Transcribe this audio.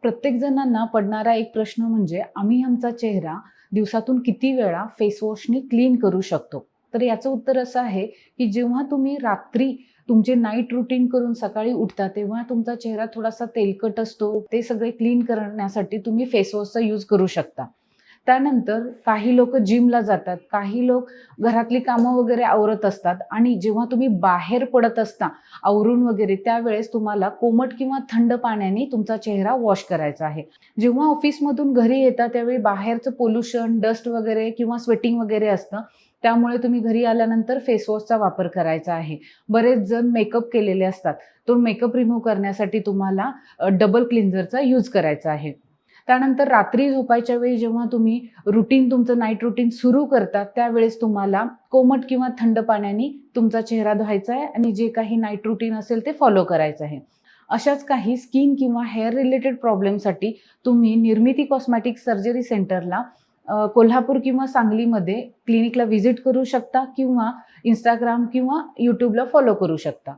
प्रत्येक जणांना पडणारा एक प्रश्न म्हणजे आम्ही आमचा चेहरा दिवसातून किती वेळा फेस वॉशने क्लीन करू शकतो. तर याचं उत्तर असं आहे, की जेव्हा तुम्ही रात्री तुमचे नाईट रुटीन करून सकाळी उठता, तेव्हा तुमचा चेहरा थोडासा तेलकट असतो. ते सगळे क्लीन करण्यासाठी तुम्ही फेस वॉशचा यूज करू शकता. त्यानंतर काही लोकं जिमला जातात, काही लोक घरातली कामं वगैरे आवरत असतात आणि जेव्हा तुम्ही बाहेर पडत असता आवरून वगैरे, त्यावेळेस तुम्हाला कोमट किंवा थंड पाण्याने तुमचा चेहरा वॉश करायचा आहे. जेव्हा ऑफिसमधून घरी येता त्यावेळी बाहेरचं पोल्युशन, डस्ट वगैरे किंवा स्वेटिंग वगैरे असतं. त्यामुळे तुम्ही घरी आल्यानंतर फेस वॉशचा वापर करायचा आहे. बरेच जण मेकअप केलेले असतात. तो मेकअप रिमूव्ह करण्यासाठी तुम्हाला डबल क्लिन्झरचा यूज करायचा आहे. त्यानंतर रात्री झोपायच्या वेळी जेव्हा तुम्ही तुमचं नाईट रुटीन सुरू करता, त्यावेळेस तुम्हाला कोमट किंवा थंड पाण्याने तुमचा चेहरा धुवायचा आहे आणि जे काही नाईट रुटीन असेल ते फॉलो करायचं आहे. अशाच काही स्किन किंवा हेअर रिलेटेड प्रॉब्लेमसाठी तुम्ही निर्मिती कॉस्मेटिक सर्जरी सेंटरला कोल्हापूर किंवा सांगलीमध्ये क्लिनिकला व्हिजिट करू शकता किंवा Instagram किंवा YouTubeला फॉलो करू शकता.